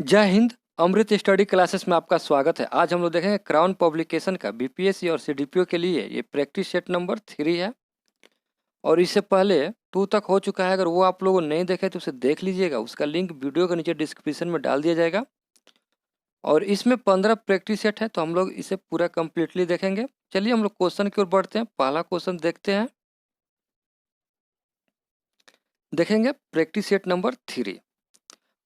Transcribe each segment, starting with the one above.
जय हिंद। अमृत study classes में आपका स्वागत है। आज हम लोग देखेंगे क्राउन पब्लिकेशन का बीपीएससी और सीडीपीओ के लिए ये प्रैक्टिस सेट नंबर 3 है और इससे पहले 2 तक हो चुका है। अगर वो आप लोगों ने नहीं देखे तो उसे देख लीजिएगा, उसका लिंक वीडियो के नीचे डिस्क्रिप्शन में डाल दिया जाएगा। और इसमें 15 प्रैक्टिस सेट है तो हम लोग इसे पूरा कम्प्लीटली देखेंगे। चलिए हम लोग क्वेश्चन की ओर बढ़ते हैं। पहला क्वेश्चन देखते हैं, देखेंगे प्रैक्टिस सेट नंबर 3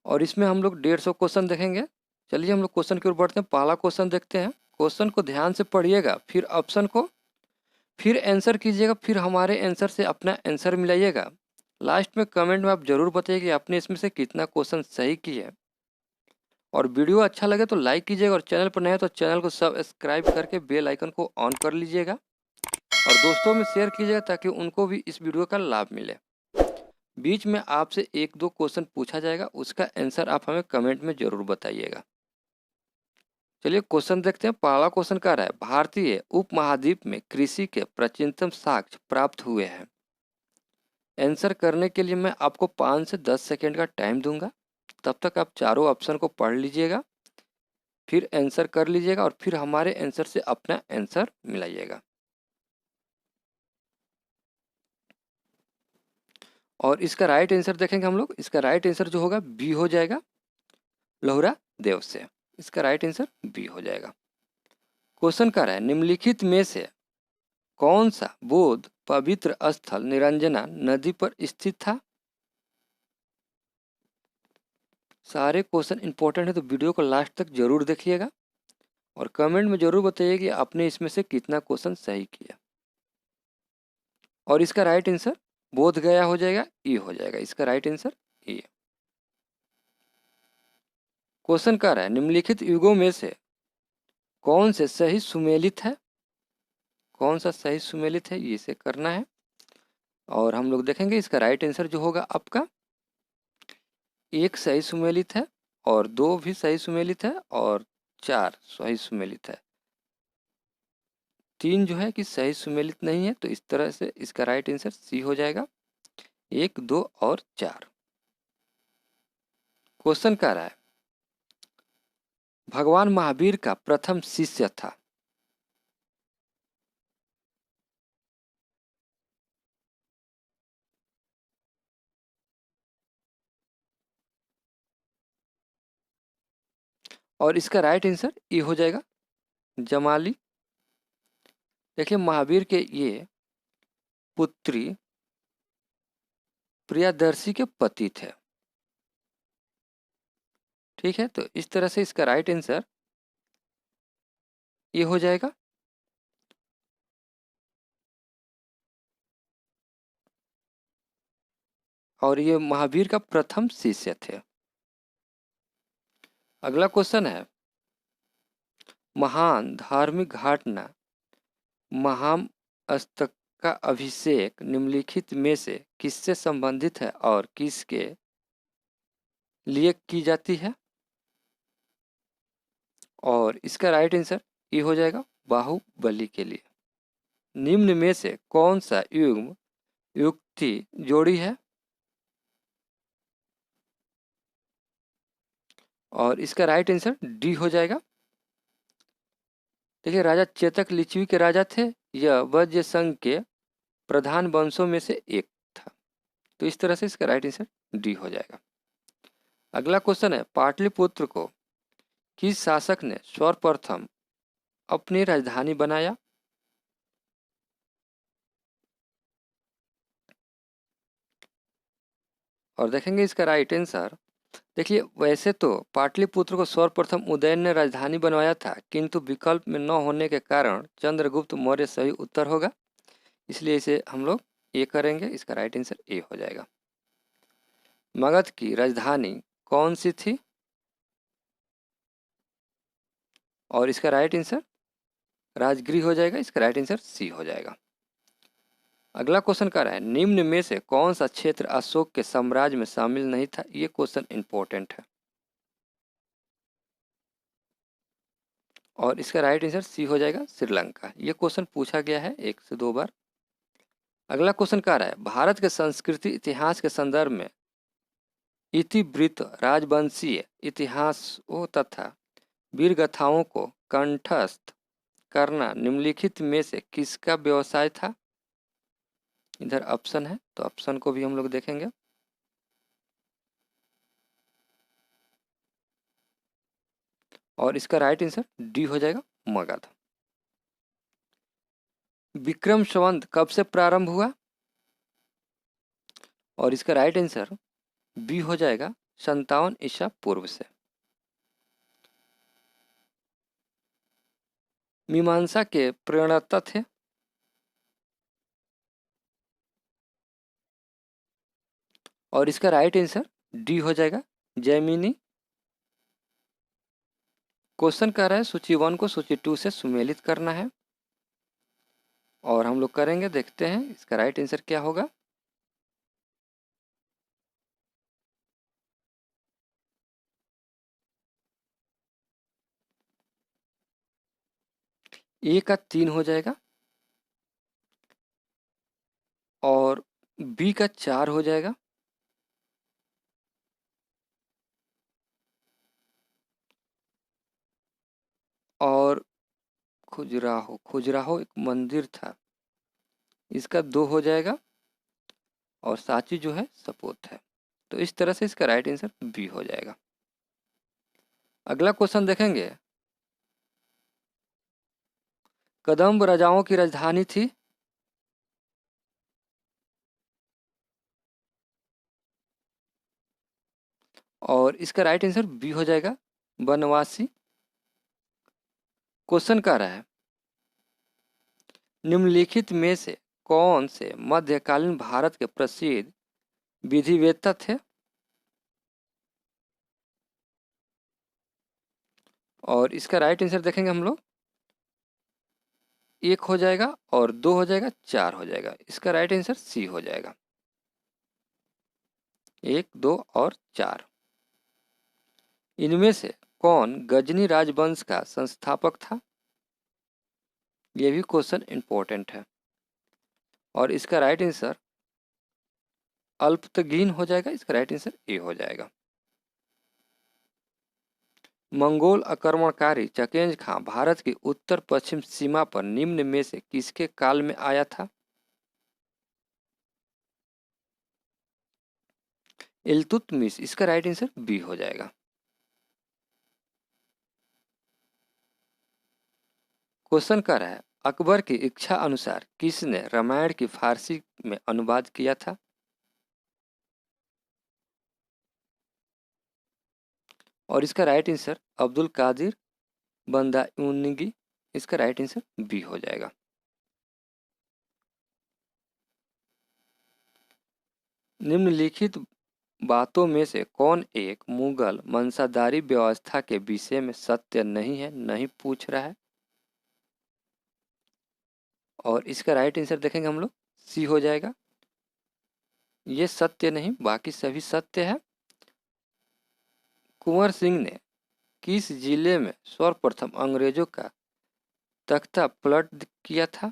और इसमें हम लोग 150 क्वेश्चन देखेंगे। चलिए हम लोग क्वेश्चन की ओर बढ़ते हैं। पहला क्वेश्चन देखते हैं। क्वेश्चन को ध्यान से पढ़िएगा, फिर ऑप्शन को फिर आंसर कीजिएगा, फिर हमारे आंसर से अपना आंसर मिलाइएगा। लास्ट में कमेंट में आप जरूर बताइए कि आपने इसमें से कितना क्वेश्चन सही किया। और वीडियो अच्छा लगे तो लाइक कीजिएगा और चैनल पर नए हैं तो चैनल को सब्सक्राइब करके बेल आइकन को ऑन कर लीजिएगा और दोस्तों में शेयर कीजिएगा ताकि उनको भी इस वीडियो का लाभ मिले। बीच में आपसे 1-2 क्वेश्चन पूछा जाएगा, उसका आंसर आप हमें कमेंट में जरूर बताइएगा। चलिए क्वेश्चन देखते हैं। पहला क्वेश्चन कह रहा है, भारतीय उपमहाद्वीप में कृषि के प्राचीनतम साक्ष्य प्राप्त हुए हैं। आंसर करने के लिए मैं आपको 5 से 10 सेकेंड का टाइम दूंगा। तब तक आप चारों ऑप्शन को पढ़ लीजिएगा, फिर आंसर कर लीजिएगा और फिर हमारे आंसर से अपना आंसर मिलाइएगा। और इसका राइट आंसर देखेंगे हम लोग। इसका राइट आंसर जो होगा बी हो जाएगा, लोहरा देव से। इसका राइट आंसर बी हो जाएगा। क्वेश्चन कर रहा है, निम्नलिखित में से कौन सा बौद्ध पवित्र स्थल निरंजना नदी पर स्थित था। सारे क्वेश्चन इंपॉर्टेंट है तो वीडियो को लास्ट तक जरूर देखिएगा और कमेंट में जरूर बताइए कि आपने इसमें से कितना क्वेश्चन सही किया। और इसका राइट आंसर बोध गया हो जाएगा, ई हो जाएगा। इसका राइट आंसर ई। क्वेश्चन कह रहा है, निम्नलिखित युगों में से कौन से सही सुमेलित है। कौन सा सही सुमेलित है, ये इसे करना है और हम लोग देखेंगे। इसका राइट आंसर जो होगा आपका 1 सही सुमेलित है और 2 भी सही सुमेलित है और 4 सही सुमेलित है। 3 जो है कि सही सुमेलित नहीं है, तो इस तरह से इसका राइट आंसर सी हो जाएगा। 1, 2 और 4। क्वेश्चन कह रहा है, भगवान महावीर का प्रथम शिष्य था। और इसका राइट आंसर ई हो जाएगा, जमाली। देखिए महावीर के ये पुत्री प्रियदर्शी के पति थे। ठीक है, तो इस तरह से इसका राइट आंसर ये हो जाएगा। और ये महावीर का प्रथम शिष्य थे। अगला क्वेश्चन है, महान धार्मिक घटना महामस्तक का अभिषेक निम्नलिखित में से किससे संबंधित है और किसके लिए की जाती है। और इसका राइट आंसर ये हो जाएगा, बाहुबली के लिए। निम्न में से कौन सा युग्म युक्ति जोड़ी है। और इसका राइट आंसर डी हो जाएगा। देखिए राजा चेतक लिच्छवी के राजा थे, यह वज्र संघ के प्रधान वंशों में से एक था। तो इस तरह से इसका राइट आंसर डी हो जाएगा। अगला क्वेश्चन है, पाटलिपुत्र को किस शासक ने सर्वप्रथम अपनी राजधानी बनाया। और देखेंगे इसका राइट आंसर। देखिए वैसे तो पाटलिपुत्र को सर्वप्रथम उदयन ने राजधानी बनवाया था, किंतु विकल्प में न होने के कारण चंद्रगुप्त मौर्य सही उत्तर होगा, इसलिए इसे हम लोग ए करेंगे। इसका राइट आंसर ए हो जाएगा। मगध की राजधानी कौन सी थी। और इसका राइट आंसर राजगृह हो जाएगा। इसका राइट आंसर सी हो जाएगा। अगला क्वेश्चन कह रहा है, निम्न में से कौन सा क्षेत्र अशोक के साम्राज्य में शामिल नहीं था। ये क्वेश्चन इंपॉर्टेंट है और इसका राइट आंसर सी हो जाएगा, श्रीलंका। ये क्वेश्चन पूछा गया है 1 से 2 बार। अगला क्वेश्चन कह रहा है, भारत के संस्कृति इतिहास के संदर्भ में इतिवृत्त राजवंशीय इतिहासों तथा वीरगाथाओं को कंठस्थ करना निम्नलिखित में से किसका व्यवसाय था? इधर ऑप्शन है तो ऑप्शन को भी हम लोग देखेंगे। और इसका राइट आंसर डी हो जाएगा, मगध। विक्रम संवत कब से प्रारंभ हुआ? और इसका राइट आंसर बी हो जाएगा 57 ईसा पूर्व से। मीमांसा के प्रणेता थे? और इसका राइट आंसर डी हो जाएगा, जैमिनी। क्वेश्चन कह रहा है सूची 1 को सूची 2 से सुमेलित करना है और हम लोग करेंगे, देखते हैं इसका राइट आंसर क्या होगा। ए का 3 हो जाएगा और बी का 4 हो जाएगा और खुजराहो एक मंदिर था, इसका 2 हो जाएगा और सांची जो है सपोत है। तो इस तरह से इसका राइट आंसर बी हो जाएगा। अगला क्वेश्चन देखेंगे। कदम्ब राजाओं की राजधानी थी? और इसका राइट आंसर बी हो जाएगा, बनवासी। क्वेश्चन कह रहा है निम्नलिखित में से कौन से मध्यकालीन भारत के प्रसिद्ध विधिवेत्ता थे? और इसका राइट आंसर देखेंगे हम लोग, 1 हो जाएगा और 2 हो जाएगा, 4 हो जाएगा। इसका राइट आंसर सी हो जाएगा, 1, 2 और 4। इनमें से कौन गजनी राजवंश का संस्थापक था? यह भी क्वेश्चन इंपॉर्टेंट है और इसका राइट आंसर अल्पतगीन हो जाएगा। इसका राइट आंसर ए हो जाएगा। मंगोल आक्रमणकारी चंगेज खां भारत की उत्तर पश्चिम सीमा पर निम्न में से किसके काल में आया था? इल्तुतमिश। इसका राइट आंसर बी हो जाएगा। क्वेश्चन कर रहा है अकबर की इच्छा अनुसार किसने रामायण की फारसी में अनुवाद किया था? और इसका राइट आंसर अब्दुल कादिर बंदायूनिगी। इसका राइट आंसर बी हो जाएगा। निम्नलिखित बातों में से कौन एक मुगल मंसादारी व्यवस्था के विषय में सत्य नहीं है? नहीं पूछ रहा है। और इसका राइट आंसर देखेंगे हम लोग, सी हो जाएगा। ये सत्य नहीं, बाकी सभी सत्य है। कुंवर सिंह ने किस जिले में सर्वप्रथम अंग्रेजों का तख्ता पलट किया था?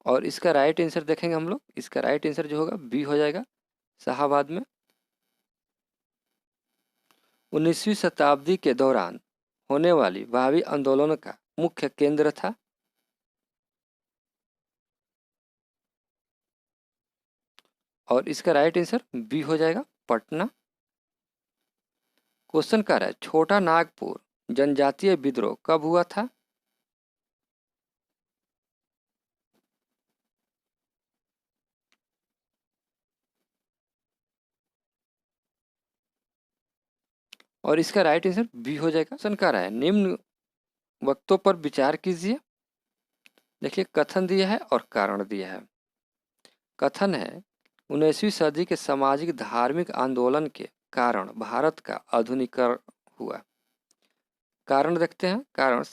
और इसका राइट आंसर देखेंगे हम लोग, इसका राइट आंसर जो होगा बी हो जाएगा, शाहाबाद में। 19वीं शताब्दी के दौरान होने वाली भावी आंदोलन का मुख्य केंद्र था? और इसका राइट आंसर बी हो जाएगा, पटना। क्वेश्चन कर रहा है छोटा नागपुर जनजातीय विद्रोह कब हुआ था? और इसका राइट आंसर बी हो जाएगा। क्वेश्चन कर रहा है निम्न वक्तों पर विचार कीजिए। देखिए कथन दिया है और कारण दिया है। कथन है 19वीं सदी के सामाजिक धार्मिक आंदोलन के कारण भारत का आधुनिकीकरण हुआ। कारण देखते हैं, कारण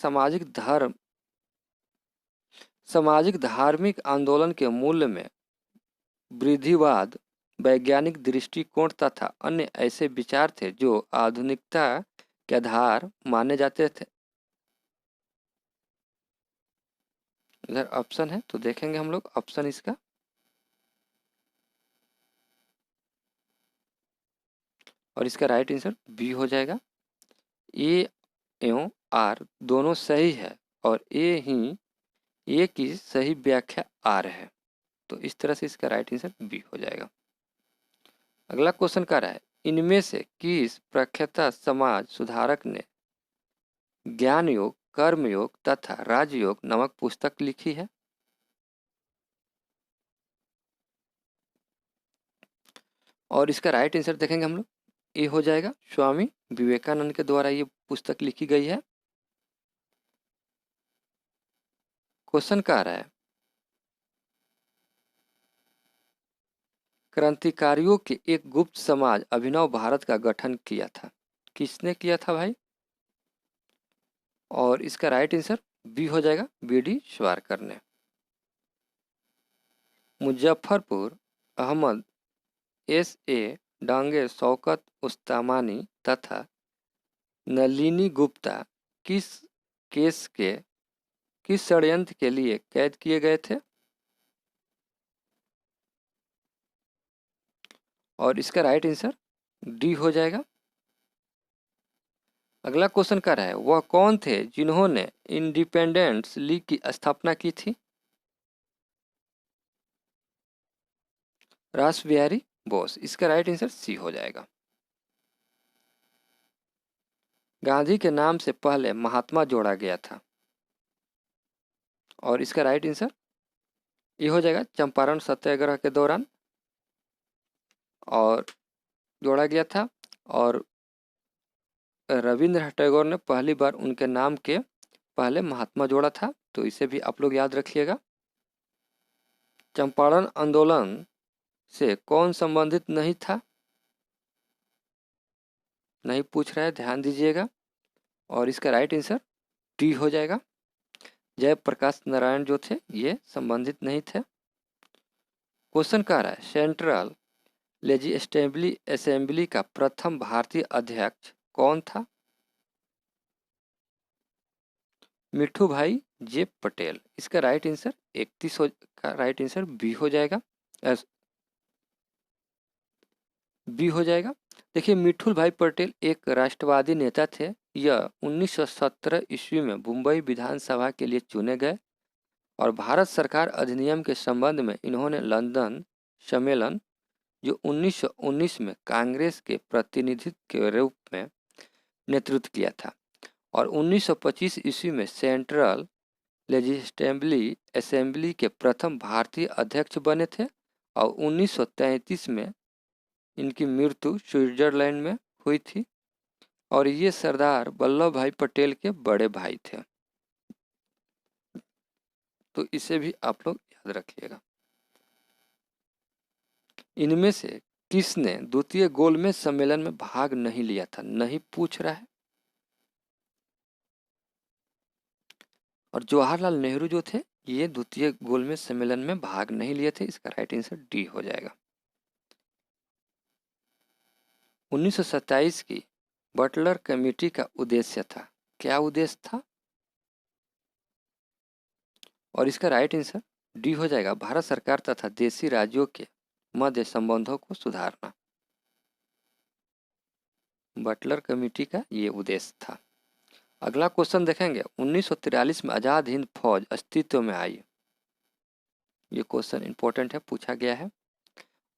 सामाजिक धार्मिक आंदोलन के मूल्य में वृद्धिवाद, वैज्ञानिक दृष्टिकोण तथा अन्य ऐसे विचार थे जो आधुनिकता के आधार माने जाते थे। इधर ऑप्शन है तो देखेंगे हम लोग ऑप्शन इसका, और इसका राइट आंसर बी हो जाएगा। ए एवं आर दोनों सही है और ए की सही व्याख्या आर है, तो इस तरह से इसका राइट आंसर बी हो जाएगा। अगला क्वेश्चन कह रहा है, इनमें से किस प्रख्यात समाज सुधारक ने ज्ञान योग, कर्म योग तथा राजयोग नामक पुस्तक लिखी है? और इसका राइट आंसर देखेंगे हम लोग, ये हो जाएगा स्वामी विवेकानंद के द्वारा ये पुस्तक लिखी गई है। क्वेश्चन कह रहा है, क्रांतिकारियों के एक गुप्त समाज अभिनव भारत का गठन किया था, किसने किया था भाई? और इसका राइट आंसर बी हो जाएगा, बीडी स्वारकर ने। मुजफ्फरपुर अहमद एस ए डांगे, शौकत उस्तामानी तथा नलिनी गुप्ता किस केस के किस षड्यंत्र के लिए कैद किए गए थे? और इसका राइट आंसर डी हो जाएगा। अगला क्वेश्चन कर रहा है, वह कौन थे जिन्होंने इंडिपेंडेंस लीग की स्थापना की थी? रास बिहारी बोस, इसका राइट आंसर सी हो जाएगा। गांधी के नाम से पहले महात्मा जोड़ा गया था, और इसका राइट आंसर ये हो जाएगा चंपारण सत्याग्रह के दौरान और जोड़ा गया था। और रविंद्र टैगोर ने पहली बार उनके नाम के पहले महात्मा जोड़ा था, तो इसे भी आप लोग याद रखिएगा। चंपारण आंदोलन से कौन संबंधित नहीं था? नहीं पूछ रहा है, ध्यान दीजिएगा। और इसका राइट आंसर डी हो जाएगा, जयप्रकाश नारायण जो थे ये संबंधित नहीं थे। क्वेश्चन कह रहा है, सेंट्रल लेजिस्लेटिव असेंबली का प्रथम भारतीय अध्यक्ष कौन था? मिठू भाई जे पटेल, इसका राइट आंसर 31 का राइट आंसर बी हो जाएगा, बी हो जाएगा। देखिए, मिठू भाई पटेल एक राष्ट्रवादी नेता थे। यह 1917 ईस्वी में मुंबई विधानसभा के लिए चुने गए और भारत सरकार अधिनियम के संबंध में इन्होंने लंदन सम्मेलन जो 1919 में कांग्रेस के प्रतिनिधित्व के रूप में नेतृत्व किया था, और 1925 ईस्वी में सेंट्रल लेजिस्लेटिव असेंबली के प्रथम भारतीय अध्यक्ष बने थे, और 1933 में इनकी मृत्यु स्विट्जरलैंड में हुई थी, और ये सरदार वल्लभ भाई पटेल के बड़े भाई थे, तो इसे भी आप लोग याद रखिएगा। इनमें से किसने द्वितीय गोलमेज सम्मेलन में भाग नहीं लिया था? नहीं पूछ रहा है। और जवाहरलाल नेहरू जो थे ये द्वितीय गोलमेज सम्मेलन में भाग नहीं लिए थे, इसका राइट आंसर डी हो जाएगा। 1927 की बटलर कमेटी का उद्देश्य था, क्या उद्देश्य था? और इसका राइट आंसर डी हो जाएगा, भारत सरकार तथा देशी राज्यों के मध्य संबंधों को सुधारना। बटलर कमेटी का ये उद्देश्य था। अगला क्वेश्चन देखेंगे, 1943 में आज़ाद हिंद फौज अस्तित्व में आई। ये क्वेश्चन इंपॉर्टेंट है, पूछा गया है,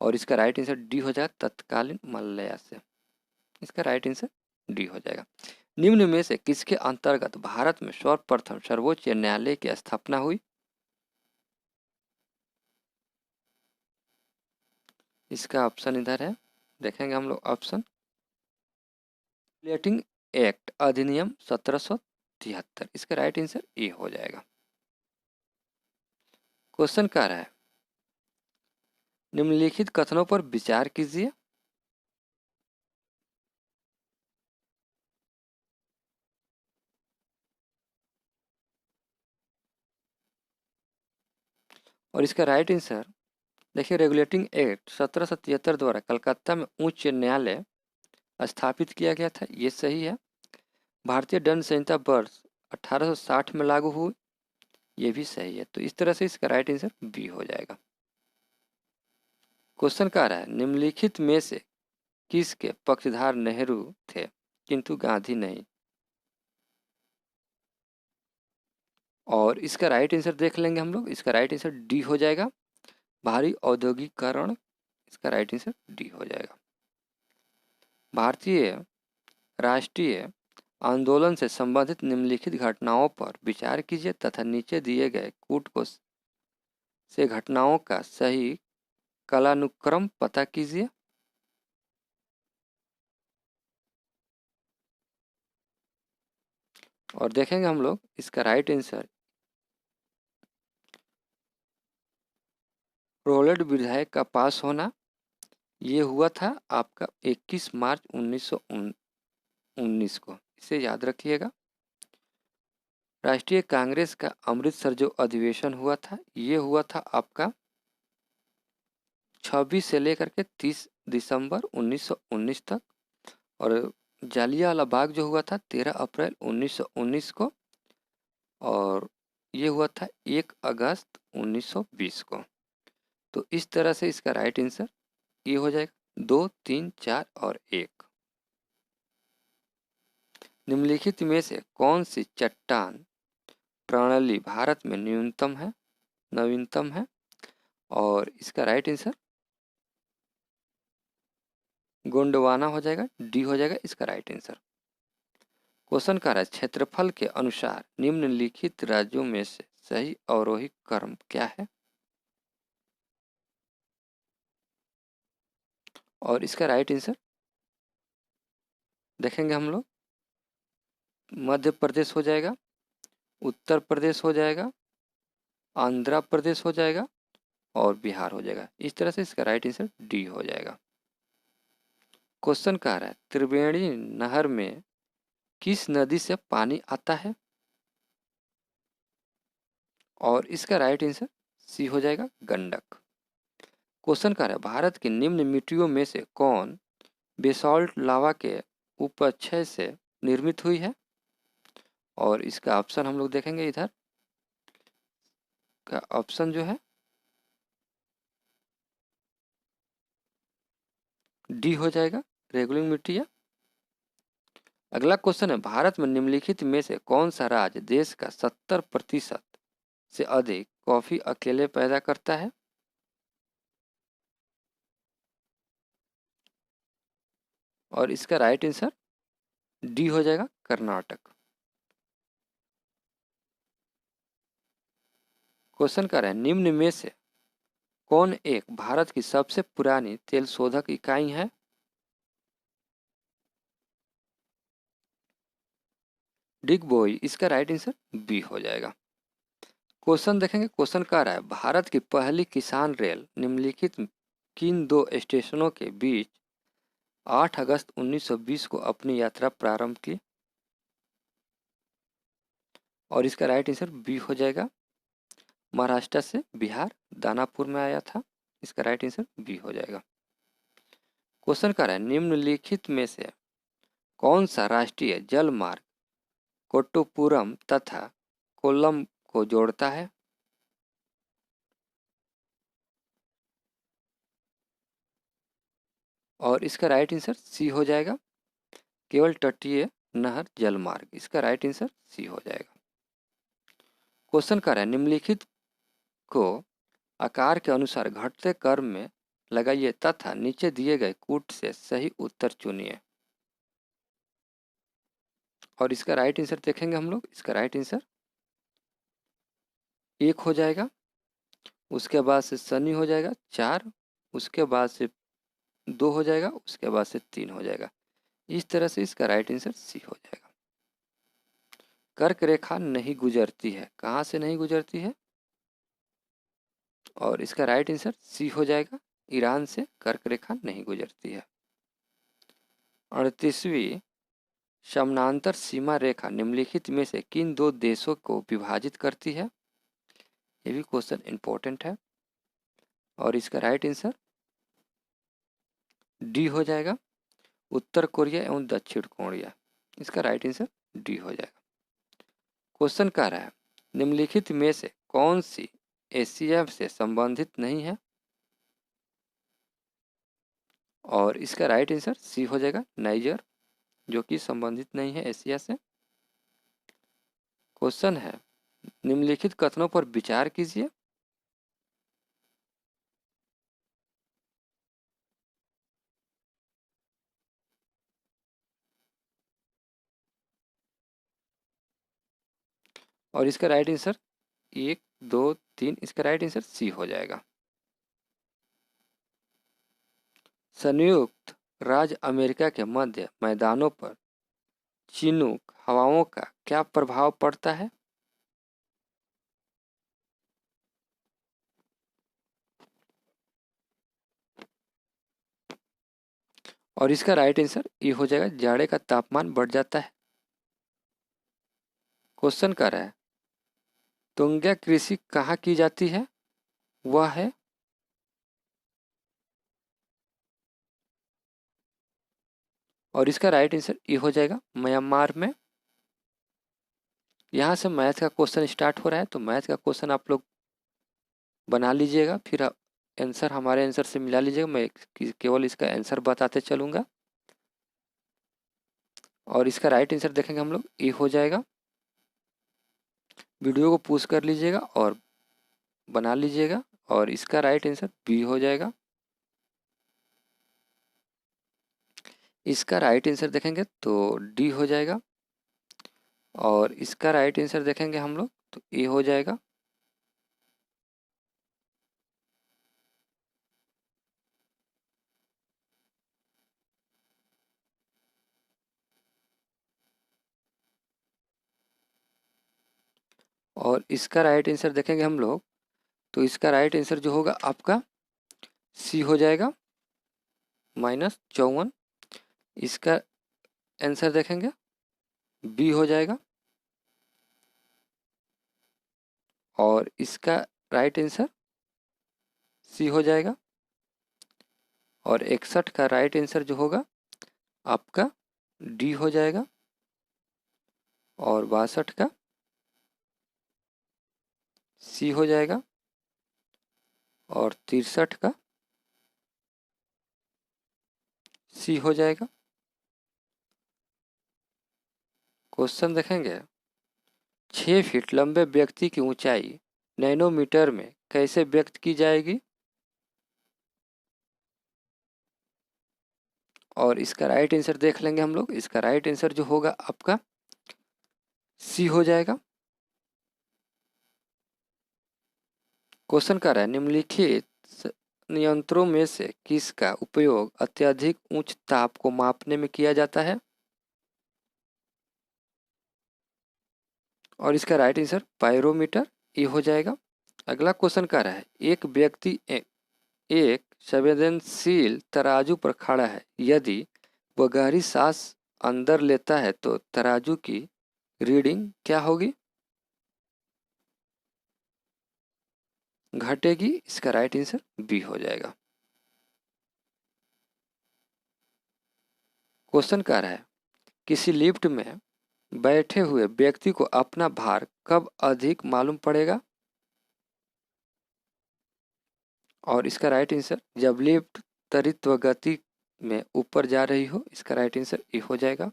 और इसका राइट आंसर डी हो जाएगा, तत्कालीन मलया से। इसका राइट आंसर डी हो जाएगा। निम्न में से किसके अंतर्गत भारत में सर्वप्रथम सर्वोच्च न्यायालय की स्थापना हुई? इसका ऑप्शन इधर है, देखेंगे हम लोग ऑप्शन। रेगुलेटिंग एक्ट अधिनियम 1773, इसका राइट आंसर ए हो जाएगा। क्वेश्चन कह रहा है, निम्नलिखित कथनों पर विचार कीजिए। और इसका राइट आंसर देखिए, रेगुलेटिंग एक्ट 1773 द्वारा कलकत्ता में उच्च न्यायालय स्थापित किया गया था, ये सही है। भारतीय दंड संहिता वर्ष 1860 में लागू हुई। ये भी सही है। तो इस तरह से इसका राइट आंसर बी हो जाएगा। क्वेश्चन कह रहा है निम्नलिखित में से किसके पक्षधर नेहरू थे किंतु गांधी नहीं। और इसका राइट आंसर देख लेंगे हम लोग। इसका राइट आंसर डी हो जाएगा, भारी औद्योगिकरण। इसका राइट आंसर डी हो जाएगा। भारतीय राष्ट्रीय आंदोलन से संबंधित निम्नलिखित घटनाओं पर विचार कीजिए तथा नीचे दिए गए कूट को से घटनाओं का सही कालानुक्रम पता कीजिए। और देखेंगे हम लोग इसका राइट आंसर रोलेट विधेयक का पास होना, ये हुआ था आपका 21 मार्च 1919 को, इसे याद रखिएगा। राष्ट्रीय कांग्रेस का अमृतसर जो अधिवेशन हुआ था, ये हुआ था आपका 26 से लेकर के 30 दिसंबर 1919 तक। और जालियांवाला बाग जो हुआ था 13 अप्रैल 1919 को, और ये हुआ था 1 अगस्त 1920 को। तो इस तरह से इसका राइट आंसर ये हो जाएगा 2, 3, 4 और 1। निम्नलिखित में से कौन सी चट्टान प्रणाली भारत में नवीनतम है। और इसका राइट आंसर गोंडवाना हो जाएगा, डी हो जाएगा इसका राइट आंसर। क्वेश्चन का क्षेत्रफल के अनुसार निम्नलिखित राज्यों में से सही अवरोही क्रम क्या है। और इसका राइट आंसर देखेंगे हम लोग, मध्य प्रदेश हो जाएगा, उत्तर प्रदेश हो जाएगा, आंध्र प्रदेश हो जाएगा और बिहार हो जाएगा। इस तरह से इसका राइट आंसर डी हो जाएगा। क्वेश्चन कह रहा है त्रिवेणी नहर में किस नदी से पानी आता है। और इसका राइट आंसर सी हो जाएगा गंडक। क्वेश्चन कह रहा है भारत की निम्न मिट्टियों में से कौन बेसाल्ट लावा के उपक्षय से निर्मित हुई है। और इसका ऑप्शन हम लोग देखेंगे, इधर का ऑप्शन जो है डी हो जाएगा, रेगुलिंग मिट्टी। अगला क्वेश्चन है भारत में निम्नलिखित में से कौन सा राज्य देश का 70% से अधिक कॉफी अकेले पैदा करता है। और इसका राइट आंसर डी हो जाएगा कर्नाटक। क्वेश्चन कर रहे हैं निम्न में से कौन एक भारत की सबसे पुरानी तेल शोधक इकाई है। डिगबोई। इसका राइट आंसर बी हो जाएगा। क्वेश्चन देखेंगे, क्वेश्चन कह रहा है भारत की पहली किसान रेल निम्नलिखित किन दो स्टेशनों के बीच 8 अगस्त 1920 को अपनी यात्रा प्रारंभ की। और इसका राइट आंसर बी हो जाएगा, महाराष्ट्र से बिहार दानापुर में आया था। इसका राइट आंसर बी हो जाएगा। क्वेश्चन कर रहा है निम्नलिखित में से कौन सा राष्ट्रीय जल मार्ग कोट्टुपुरम तथा कोल्लम को जोड़ता है। और इसका राइट आंसर सी हो जाएगा, केवल तटीय नहर जल मार्ग। इसका राइट आंसर सी हो जाएगा। क्वेश्चन कर रहा है निम्नलिखित को आकार के अनुसार घटते क्रम में लगाइए तथा नीचे दिए गए कूट से सही उत्तर चुनिए। और इसका राइट आंसर देखेंगे हम लोग। इसका राइट आंसर 1 हो जाएगा, उसके बाद से शनि हो जाएगा 4, उसके बाद से 2 हो जाएगा, उसके बाद से 3 हो जाएगा। इस तरह से इसका राइट आंसर सी हो जाएगा। कर्क रेखा नहीं गुजरती है, कहाँ से नहीं गुजरती है। और इसका राइट आंसर सी हो जाएगा, ईरान से कर्क रेखा नहीं गुजरती है। 38वीं समानांतर सीमा रेखा निम्नलिखित में से किन दो देशों को विभाजित करती है। ये भी क्वेश्चन इंपॉर्टेंट है। और इसका राइट आंसर डी हो जाएगा, उत्तर कोरिया एवं दक्षिण कोरिया। इसका राइट आंसर डी हो जाएगा। क्वेश्चन कह रहा है निम्नलिखित में से कौन सी एशिया से संबंधित नहीं है? और इसका राइट आंसर सी हो जाएगा, नाइजर, जो कि संबंधित नहीं है एशिया से। क्वेश्चन है, निम्नलिखित कथनों पर विचार कीजिए। और इसका राइट आंसर 1, 2, 3, इसका राइट आंसर सी हो जाएगा। संयुक्त राज्य अमेरिका के मध्य मैदानों पर चिनूक हवाओं का क्या प्रभाव पड़ता है? और इसका राइट आंसर ये हो जाएगा, जाड़े का तापमान बढ़ जाता है। क्वेश्चन कर रहा है, तुंगा कृषि कहाँ की जाती है? वह है, और इसका राइट आंसर ये हो जाएगा, म्यांमार में। यहाँ से मैथ का क्वेश्चन स्टार्ट हो रहा है, तो मैथ का क्वेश्चन आप लोग बना लीजिएगा, फिर आंसर हमारे आंसर से मिला लीजिएगा। मैं केवल इसका आंसर बताते चलूँगा। और इसका राइट आंसर देखेंगे हम लोग, ये हो जाएगा। वीडियो को पूछ कर लीजिएगा और बना लीजिएगा। और इसका राइट आंसर बी हो जाएगा। इसका राइट आंसर देखेंगे तो डी हो जाएगा। और इसका राइट आंसर देखेंगे हम लोग तो ए हो जाएगा। और इसका राइट आंसर देखेंगे हम लोग तो इसका राइट आंसर जो होगा आपका सी हो जाएगा, -54। इसका आंसर देखेंगे बी हो जाएगा। और इसका राइट आंसर सी हो जाएगा। और 61 का राइट आंसर जो होगा आपका डी हो जाएगा। और 62 का सी हो जाएगा। और 63 का सी हो जाएगा। क्वेश्चन देखेंगे, 6 फीट लंबे व्यक्ति की ऊंचाई नैनोमीटर में कैसे व्यक्त की जाएगी? और इसका राइट आंसर देख लेंगे हम लोग। इसका राइट आंसर जो होगा आपका सी हो जाएगा। क्वेश्चन कर रहा है, निम्नलिखित नियंत्रों में से किसका उपयोग अत्यधिक उच्च ताप को मापने में किया जाता है? और इसका राइट आंसर पायरोमीटर ये हो जाएगा। अगला क्वेश्चन कर रहा है, एक व्यक्ति एक संवेदनशील तराजू पर खड़ा है। यदि वह गहरी सांस अंदर लेता है तो तराजू की रीडिंग क्या होगी? घटेगी। इसका राइट आंसर बी हो जाएगा। क्वेश्चन कर रहा है, किसी लिफ्ट में बैठे हुए व्यक्ति को अपना भार कब अधिक मालूम पड़ेगा? और इसका राइट आंसर जब लिफ्ट त्वरित गति में ऊपर जा रही हो। इसका राइट आंसर ये हो जाएगा।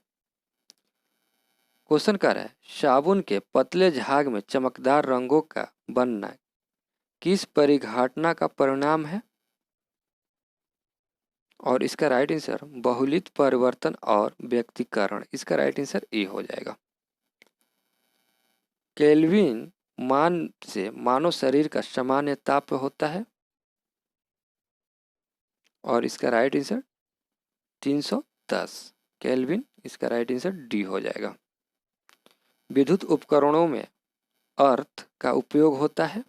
क्वेश्चन कर रहा है, साबुन के पतले झाग में चमकदार रंगों का बनना किस परिघटना का परिणाम है? और इसका राइट आंसर बहुलित परिवर्तन और व्यक्तिकरण। इसका राइट आंसर ए हो जाएगा। केल्विन मान से मानव शरीर का सामान्य ताप होता है। और इसका राइट आंसर 310 केल्विन। इसका राइट आंसर डी हो जाएगा। विद्युत उपकरणों में अर्थ का उपयोग होता है।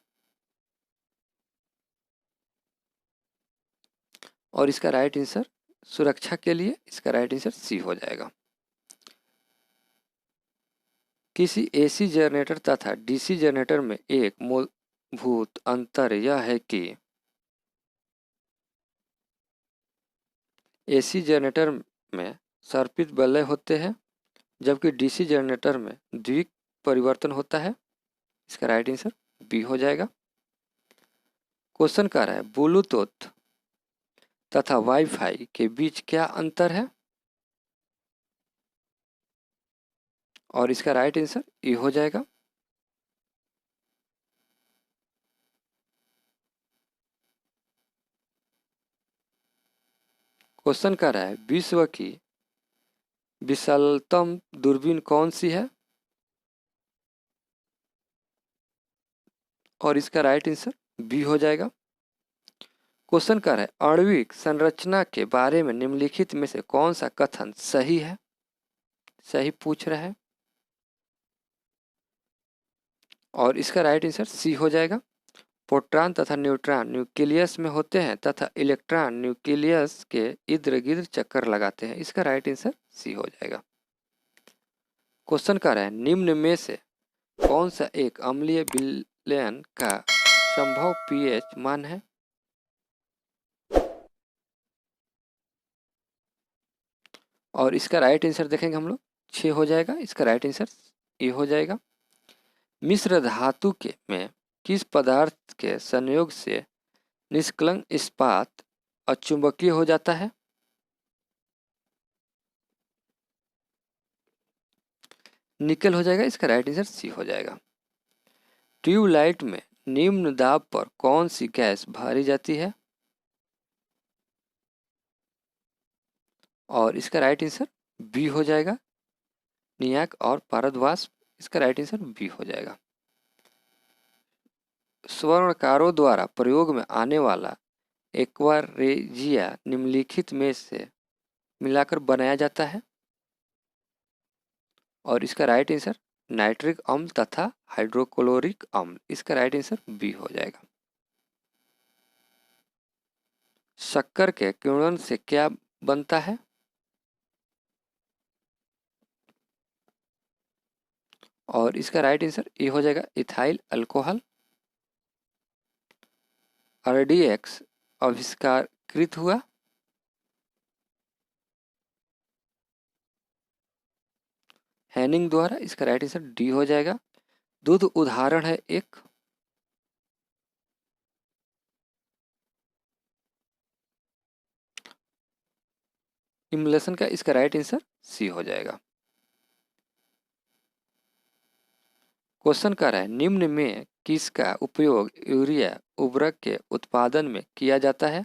और इसका राइट आंसर सुरक्षा के लिए। इसका राइट आंसर सी हो जाएगा। किसी एसी जनरेटर तथा डीसी जनरेटर में एक मूलभूत अंतर यह है कि एसी जनरेटर में सर्पित वलय होते हैं, जबकि डीसी जनरेटर में द्विक परिवर्तन होता है। इसका राइट आंसर बी हो जाएगा। क्वेश्चन कह रहा है ब्लूटूथ तथा वाईफाई के बीच क्या अंतर है, और इसका राइट आंसर ए हो जाएगा। क्वेश्चन कह रहा है विश्व की विशालतम दूरबीन कौन सी है, और इसका राइट आंसर बी हो जाएगा। क्वेश्चन कर है आणविक संरचना के बारे में निम्नलिखित में से कौन सा कथन सही है, सही पूछ रहा है, और इसका राइट आंसर सी हो जाएगा। प्रोटॉन तथा न्यूट्रॉन न्यूक्लियस में होते हैं तथा इलेक्ट्रॉन न्यूक्लियस के इर्द गिर्द चक्कर लगाते हैं, इसका राइट आंसर सी हो जाएगा। क्वेश्चन कर रहा है निम्न में से कौन सा एक अम्लीय विलयन का संभव पीएच मान है, और इसका राइट आंसर देखेंगे हम लोग 6 हो जाएगा, इसका राइट आंसर ए हो जाएगा। मिश्र धातु के में किस पदार्थ के संयोग से निष्कलंक इस्पात अचुंबकीय हो जाता है, निकल हो जाएगा, इसका राइट आंसर सी हो जाएगा। ट्यूबलाइट में निम्न दाब पर कौन सी गैस भरी जाती है, और इसका राइट आंसर बी हो जाएगा, नियाक और पारद वाष्प, इसका राइट आंसर बी हो जाएगा। स्वर्णकारों द्वारा प्रयोग में आने वाला एक्वारेजिया निम्नलिखित में से मिलाकर बनाया जाता है, और इसका राइट आंसर नाइट्रिक अम्ल तथा हाइड्रोक्लोरिक अम्ल, इसका राइट आंसर बी हो जाएगा। शक्कर के किण्वन से क्या बनता है, और इसका राइट आंसर ए हो जाएगा इथाइल अल्कोहल। आरडीएक्स आविष्कारकृत हुआ, हैनिंग द्वारा, इसका राइट आंसर डी हो जाएगा। दूध उदाहरण है एक, इम्युलेशन का, इसका राइट आंसर सी हो जाएगा। क्वेश्चन कर रहा है निम्न में किसका उपयोग यूरिया उर्वरक के उत्पादन में किया जाता है,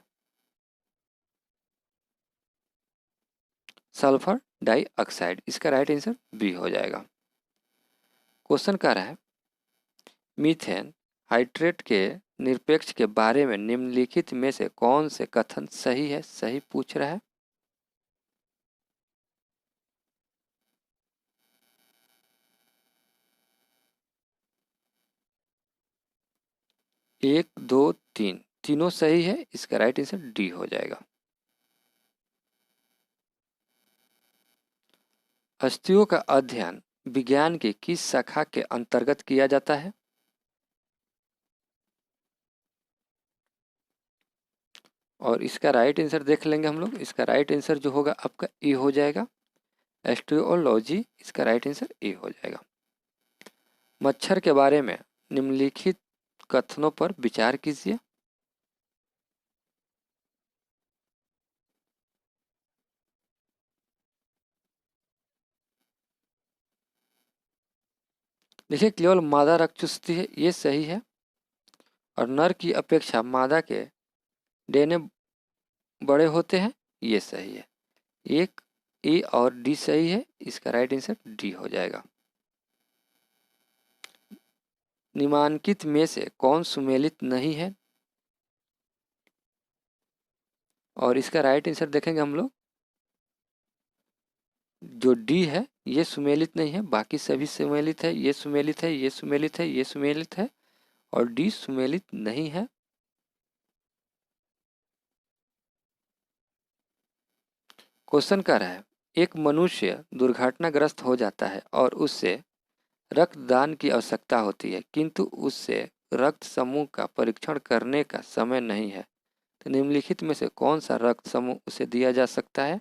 सल्फर डाइऑक्साइड, इसका राइट आंसर बी हो जाएगा। क्वेश्चन कर रहा है मीथेन हाइड्रेट के निरपेक्ष के बारे में निम्नलिखित में से कौन से कथन सही है, सही पूछ रहा है, एक दो तीन तीनों सही है, इसका राइट आंसर डी हो जाएगा। अस्थियों का अध्ययन विज्ञान की किस शाखा के अंतर्गत किया जाता है, और इसका राइट आंसर देख लेंगे हम लोग, इसका राइट आंसर जो होगा आपका ए हो जाएगा, एस्ट्रियोलॉजी, इसका राइट आंसर ए हो जाएगा। मच्छर के बारे में निम्नलिखित कथनों पर विचार कीजिए। देखिए केवल मादा रक्त चूसती है, ये सही है, और नर की अपेक्षा मादा के डेने बड़े होते हैं, ये सही है। एक ए और डी सही है, इसका राइट आंसर डी हो जाएगा। निम्नलिखित में से कौन सुमेलित नहीं है, और इसका राइट आंसर देखेंगे हम लोग, जो डी है ये सुमेलित नहीं है, बाकी सभी सुमेलित है, ये सुमेलित है, ये सुमेलित है, ये सुमेलित है, और डी सुमेलित नहीं है। क्वेश्चन कर रहा है एक मनुष्य दुर्घटनाग्रस्त हो जाता है और उससे रक्तदान की आवश्यकता होती है, किंतु उससे रक्त समूह का परीक्षण करने का समय नहीं है, तो निम्नलिखित में से कौन सा रक्त समूह उसे दिया जा सकता है,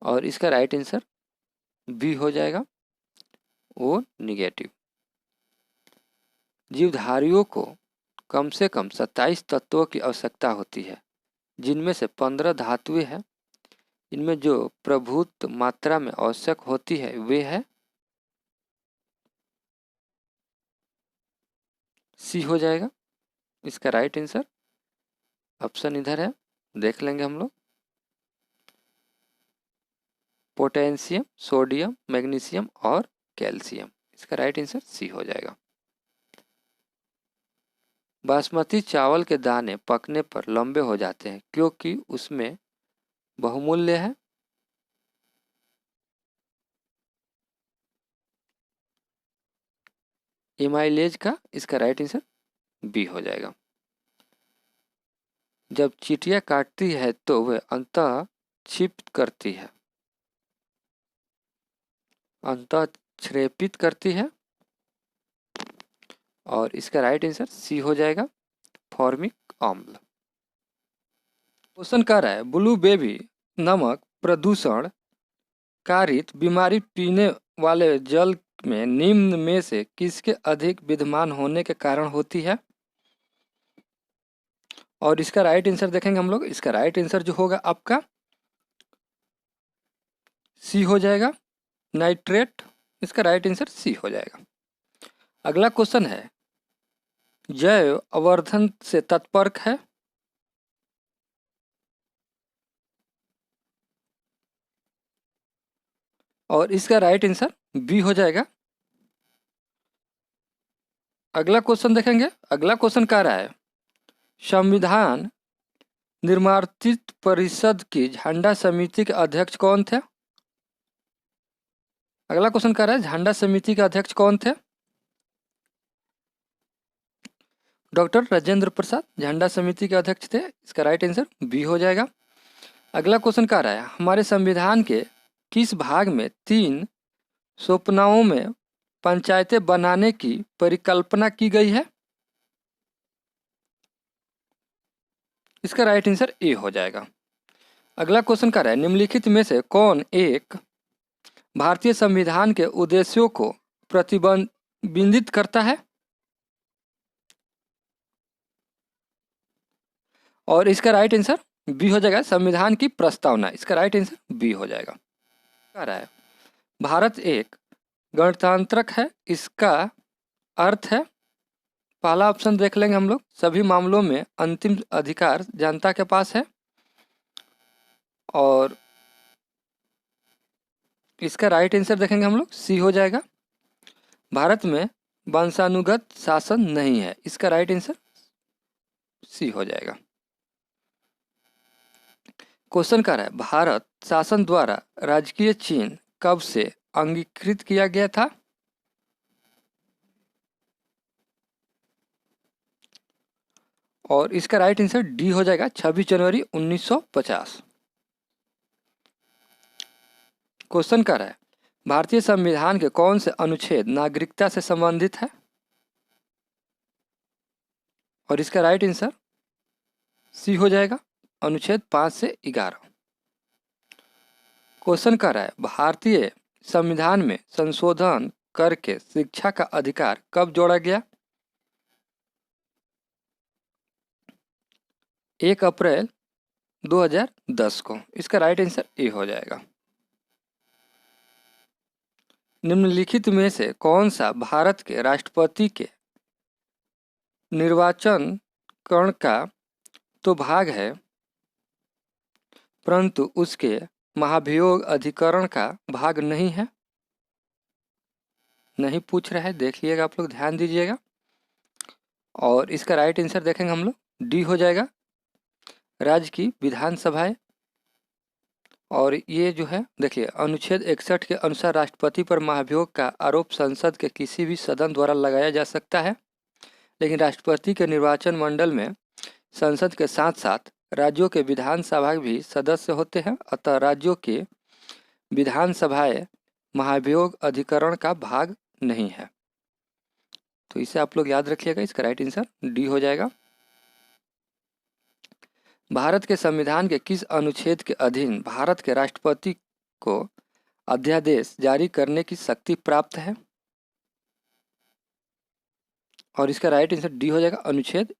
और इसका राइट आंसर बी हो जाएगा, ओ निगेटिव। जीवधारियों को कम से कम 27 तत्वों की आवश्यकता होती है, जिनमें से 15 धातुएं हैं। इनमें जो प्रभुत्व मात्रा में आवश्यक होती है वे है सी हो जाएगा। इसका राइट आंसर ऑप्शन इधर है, देख लेंगे हम लोग। पोटेशियम, सोडियम, मैग्नीशियम और कैल्शियम। इसका राइट आंसर सी हो जाएगा। बासमती चावल के दाने पकने पर लंबे हो जाते हैं क्योंकि उसमें बहुमूल्य है। एमाइलेज का इसका राइट आंसर बी हो जाएगा। जब चींटियां काटती है तो वह अंतः क्षिप्त करती है, अंतः क्षरेपित करती है। और इसका राइट आंसर सी हो जाएगा, फॉर्मिक अम्ल। क्वेश्चन कह रहा है ब्लू बेबी नमक प्रदूषण कारित बीमारी पीने वाले जल में निम्न में से किसके अधिक विद्यमान होने के कारण होती है। और इसका राइट आंसर देखेंगे हम लोग। इसका राइट आंसर जो होगा आपका सी हो जाएगा, नाइट्रेट। इसका राइट आंसर सी हो जाएगा। अगला क्वेश्चन है जैव अवर्धन से तत्पर्क है। और इसका राइट आंसर बी हो जाएगा। अगला क्वेश्चन देखेंगे। अगला क्वेश्चन कह रहा है संविधान निर्माणित परिषद की झंडा समिति के अध्यक्ष कौन थे। अगला क्वेश्चन कह रहा है झंडा समिति के अध्यक्ष कौन थे। डॉक्टर राजेंद्र प्रसाद झंडा समिति के अध्यक्ष थे। इसका राइट आंसर बी हो जाएगा। अगला क्वेश्चन कह रहा है हमारे संविधान के किस भाग में 3 स्वप्नाओं में पंचायतें बनाने की परिकल्पना की गई है। इसका राइट आंसर ए हो जाएगा। अगला क्वेश्चन कह रहा है निम्नलिखित में से कौन एक भारतीय संविधान के उद्देश्यों को प्रतिबिंबित करता है। और इसका राइट आंसर बी हो जाएगा, संविधान की प्रस्तावना। इसका राइट आंसर बी हो जाएगा। कह रहा है भारत एक गणतांत्रिक है, इसका अर्थ है। पहला ऑप्शन देख लेंगे हम लोग, सभी मामलों में अंतिम अधिकार जनता के पास है। और इसका राइट आंसर देखेंगे हम लोग, सी हो जाएगा। भारत में वंशानुगत शासन नहीं है। इसका राइट आंसर सी हो जाएगा। क्वेश्चन कर रहा है भारत शासन द्वारा राजकीय चिन्ह कब से अंगीकृत किया गया था। और इसका राइट आंसर डी हो जाएगा, 26 जनवरी 1950। क्वेश्चन कर रहा है भारतीय संविधान के कौन से अनुच्छेद नागरिकता से संबंधित है। और इसका राइट आंसर सी हो जाएगा, अनुच्छेद 5 से 11। क्वेश्चन कर रहा है भारतीय संविधान में संशोधन करके शिक्षा का अधिकार कब जोड़ा गया। 1 अप्रैल 2010 को। इसका राइट आंसर ए हो जाएगा। निम्नलिखित में से कौन सा भारत के राष्ट्रपति के निर्वाचन करण का तो भाग है, परंतु उसके महाभियोग अधिकरण का भाग नहीं है। नहीं पूछ रहा है, देखिएगा आप लोग, ध्यान दीजिएगा। और इसका राइट आंसर देखेंगे हम लोग, डी हो जाएगा, राज्य की विधानसभाएं। और ये जो है देखिए अनुच्छेद 61 के अनुसार राष्ट्रपति पर महाभियोग का आरोप संसद के किसी भी सदन द्वारा लगाया जा सकता है, लेकिन राष्ट्रपति के निर्वाचन मंडल में संसद के साथ साथ राज्यों के विधानसभा भी सदस्य होते हैं, अतः राज्यों के विधानसभाएं महाभियोग अधिकरण का भाग नहीं है। तो इसे आप लोग याद रखिएगा। इसका राइट आंसर डी हो जाएगा। भारत के संविधान के किस अनुच्छेद के अधीन भारत के राष्ट्रपति को अध्यादेश जारी करने की शक्ति प्राप्त है? और इसका राइट आंसर डी हो जाएगा, अनुच्छेद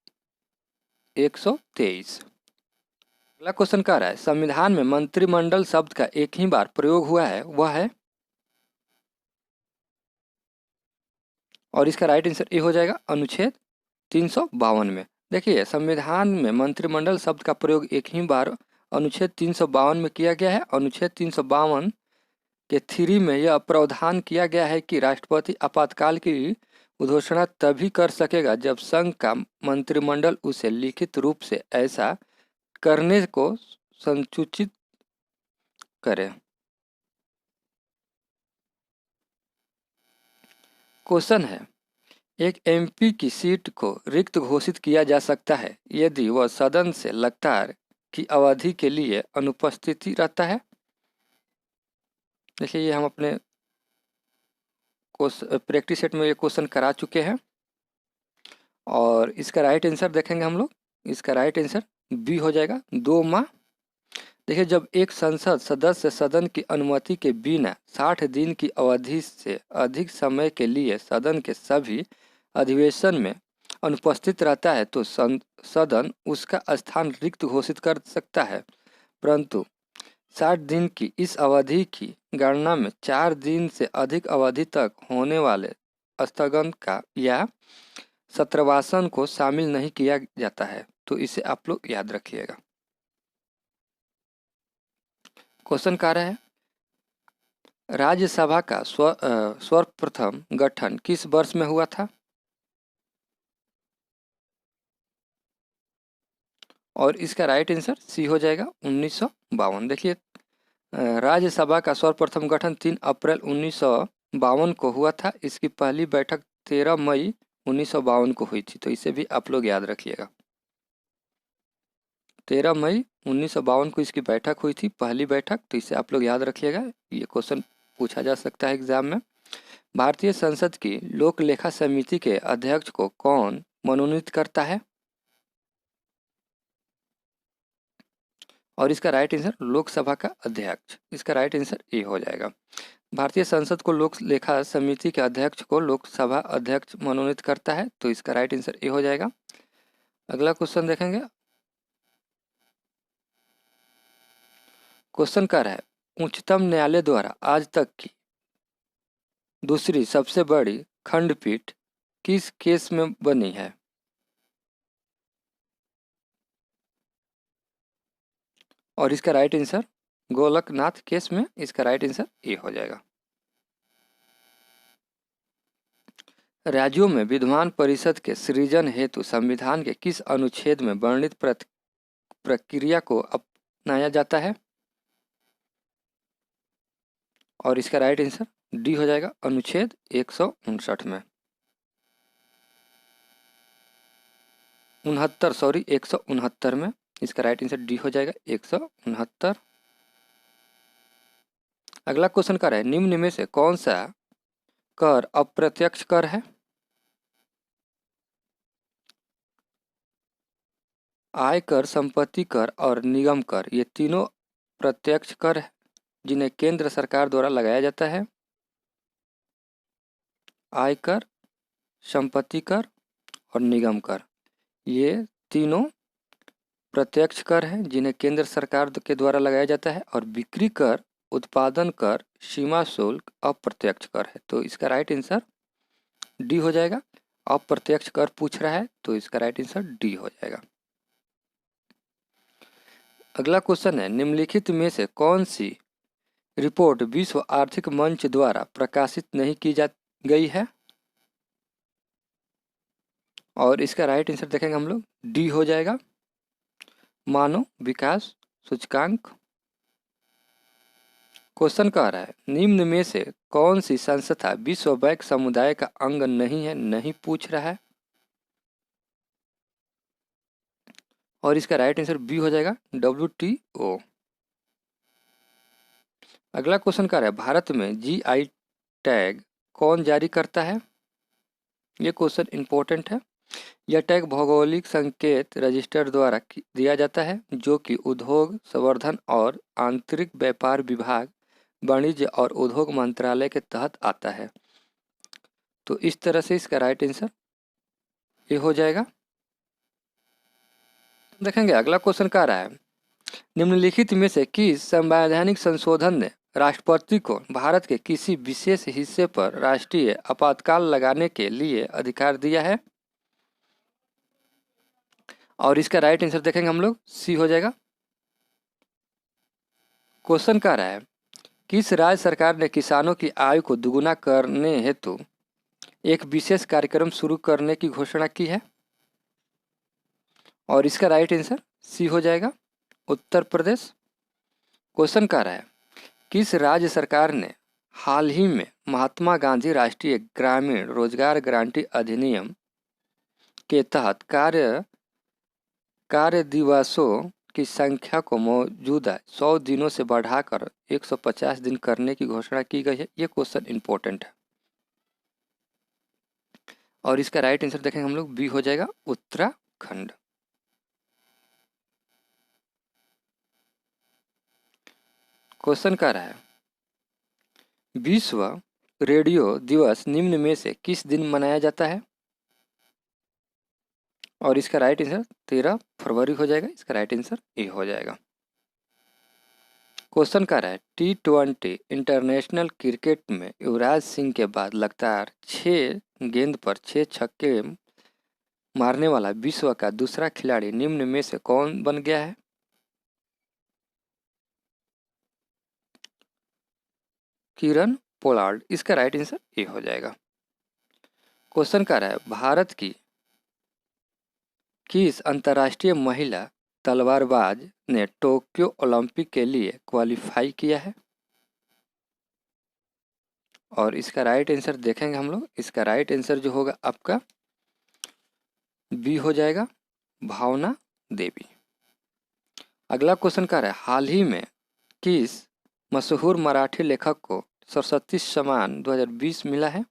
123। अगला क्वेश्चन कह रहा है संविधान में मंत्रिमंडल शब्द का एक ही बार प्रयोग हुआ है, वह है? और इसका राइट आंसर ए हो जाएगा, अनुच्छेद 352 में। देखिए संविधान में मंत्रिमंडल शब्द का प्रयोग एक ही बार अनुच्छेद 352 में किया गया है। अनुच्छेद 352 के 3 में यह प्रावधान किया गया है कि राष्ट्रपति आपातकाल की घोषणा तभी कर सकेगा जब संघ का मंत्रिमंडल उसे लिखित रूप से ऐसा करने को संसूचित करे। क्वेश्चन है एक एमपी की सीट को रिक्त घोषित किया जा सकता है यदि वह सदन से लगातार की अवधि के लिए अनुपस्थिति रहता है। देखिए ये हम अपने प्रैक्टिस सेट में ये क्वेश्चन करा चुके हैं और इसका राइट आंसर देखेंगे हम लोग। इसका राइट आंसर बी हो जाएगा, 2 माह। देखिए जब एक संसद सदस्य सदन की अनुमति के बिना 60 दिन की अवधि से अधिक समय के लिए सदन के सभी अधिवेशन में अनुपस्थित रहता है तो सदन उसका स्थान रिक्त घोषित कर सकता है, परंतु 60 दिन की इस अवधि की गणना में 4 दिन से अधिक अवधि तक होने वाले स्थगन का या सत्रवासन को शामिल नहीं किया जाता है। तो इसे आप लोग याद रखिएगा। क्वेश्चन कह रहा है राज्यसभा का सर्वप्रथम गठन किस वर्ष में हुआ था? और इसका राइट आंसर सी हो जाएगा, 1952। देखिए राज्यसभा का सर्वप्रथम गठन 3 अप्रैल 1952 को हुआ था। इसकी पहली बैठक 13 मई 1952 को हुई थी, तो इसे भी आप लोग याद रखिएगा। 13 मई 1952 को इसकी बैठक हुई थी, पहली बैठक, तो इसे आप लोग याद रखिएगा। ये क्वेश्चन पूछा जा सकता है एग्जाम में। भारतीय संसद की लोक लेखा समिति के अध्यक्ष को कौन मनोनीत करता है? और इसका राइट आंसर लोकसभा का अध्यक्ष। इसका राइट आंसर ए हो जाएगा। भारतीय संसद को लोक लेखा समिति के अध्यक्ष को लोकसभा अध्यक्ष मनोनीत करता है, तो इसका राइट आंसर ए हो जाएगा। अगला क्वेश्चन देखेंगे। क्वेश्चन कर रहा है उच्चतम न्यायालय द्वारा आज तक की दूसरी सबसे बड़ी खंडपीठ किस केस में बनी है? और इसका राइट आंसर गोलकनाथ केस में। इसका राइट आंसर ए हो जाएगा। राज्यों में विधान परिषद के सृजन हेतु संविधान के किस अनुच्छेद में वर्णित प्रक्रिया को अपनाया जाता है? और इसका राइट आंसर डी हो जाएगा, अनुच्छेद 159 में। 169 में। इसका राइट आंसर डी हो जाएगा, 169। अगला क्वेश्चन कर रहा है निम्न में से कौन सा कर अप्रत्यक्ष कर है? आयकर, संपत्ति कर और निगम कर, ये तीनों प्रत्यक्ष कर है जिन्हें केंद्र सरकार द्वारा लगाया जाता है। आयकर, संपत्ति कर और निगम कर, ये तीनों प्रत्यक्ष कर हैं जिन्हें केंद्र सरकार के द्वारा लगाया जाता है। और बिक्री कर, उत्पादन कर, सीमा शुल्क अप्रत्यक्ष कर है। तो इसका राइट आंसर डी हो जाएगा। अप्रत्यक्ष कर पूछ रहा है तो इसका राइट आंसर डी हो जाएगा। अगला क्वेश्चन है निम्नलिखित में से कौन सी रिपोर्ट विश्व आर्थिक मंच द्वारा प्रकाशित नहीं की जा गई है? और इसका राइट आंसर देखेंगे हम लोग, डी हो जाएगा, मानव विकास सूचकांक। क्वेश्चन कह रहा है निम्न में से कौन सी संस्था विश्व बैंक समुदाय का अंग नहीं है? नहीं पूछ रहा है। और इसका राइट आंसर बी हो जाएगा, WTO। अगला क्वेश्चन कह रहा है भारत में GI टैग कौन जारी करता है? ये क्वेश्चन इंपॉर्टेंट है। यह टैग भौगोलिक संकेत रजिस्टर द्वारा दिया जाता है जो कि उद्योग संवर्धन और आंतरिक व्यापार विभाग वाणिज्य और उद्योग मंत्रालय के तहत आता है। तो इस तरह से इसका राइट आंसर ये हो जाएगा। देखेंगे अगला क्वेश्चन क्या रहा है, निम्नलिखित में से किस संवैधानिक संशोधन ने राष्ट्रपति को भारत के किसी विशेष हिस्से पर राष्ट्रीय आपातकाल लगाने के लिए अधिकार दिया है? और इसका राइट आंसर देखेंगे हम लोग, सी हो जाएगा। क्वेश्चन क्या रहा है, किस राज्य सरकार ने किसानों की आय को दुगुना करने हेतु एक विशेष कार्यक्रम शुरू करने की घोषणा की है? और इसका राइट आंसर सी हो जाएगा, उत्तर प्रदेश। क्वेश्चन क्या रहा है, किस राज्य सरकार ने हाल ही में महात्मा गांधी राष्ट्रीय ग्रामीण रोजगार गारंटी अधिनियम के तहत कार्य दिवसों की संख्या को मौजूदा 100 दिनों से बढ़ाकर 150 दिन करने की घोषणा की गई है? ये क्वेश्चन इंपॉर्टेंट है। और इसका राइट आंसर देखेंगे हम लोग, बी हो जाएगा, उत्तराखंड। क्वेश्चन क्या रहा है, विश्व रेडियो दिवस निम्न में से किस दिन मनाया जाता है? और इसका राइट आंसर 13 फरवरी हो जाएगा। इसका राइट आंसर ए हो जाएगा। क्वेश्चन क्या रहा है, T20 इंटरनेशनल क्रिकेट में युवराज सिंह के बाद लगातार 6 गेंद पर 6 छक्के मारने वाला विश्व का दूसरा खिलाड़ी निम्न में से कौन बन गया है? Kieron Pollard. इसका राइट आंसर ए हो जाएगा। क्वेश्चन क्या रहा है, भारत की किस अंतर्राष्ट्रीय महिला तलवारबाज ने टोक्यो ओलंपिक के लिए क्वालिफाई किया है? और इसका राइट आंसर देखेंगे हम लोग, इसका राइट आंसर जो होगा आपका बी हो जाएगा, भावना देवी। अगला क्वेश्चन क्या है, हाल ही में किस मशहूर मराठी लेखक को सरस्वती सम्मान 2020 मिला है?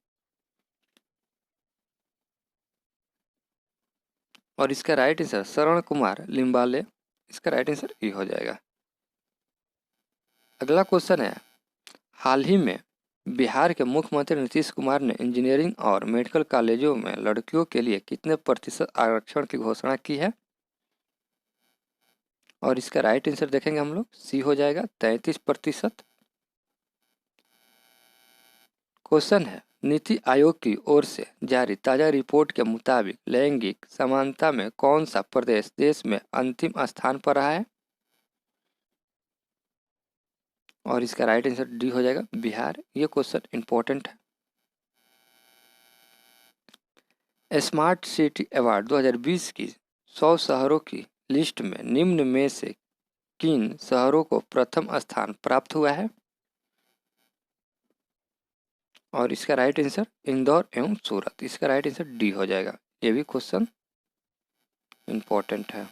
और इसका राइट आंसर शरण कुमार लिम्बाले। इसका राइट आंसर ए हो जाएगा। अगला क्वेश्चन है, हाल ही में बिहार के मुख्यमंत्री नीतीश कुमार ने इंजीनियरिंग और मेडिकल कॉलेजों में लड़कियों के लिए कितने प्रतिशत आरक्षण की घोषणा की है? और इसका राइट आंसर देखेंगे हम लोग, सी हो जाएगा, 33%। क्वेश्चन है, नीति आयोग की ओर से जारी ताजा रिपोर्ट के मुताबिक लैंगिक समानता में कौन सा प्रदेश देश में अंतिम स्थान पर रहा है? और इसका राइट आंसर डी हो जाएगा, बिहार। ये क्वेश्चन इंपॉर्टेंट है। स्मार्ट सिटी अवार्ड 2020 की 100 शहरों की लिस्ट में निम्न में से किन शहरों को प्रथम स्थान प्राप्त हुआ है? और इसका राइट आंसर इंदौर एवं सूरत। इसका राइट आंसर डी हो जाएगा। ये भी क्वेश्चन इंपॉर्टेंट है।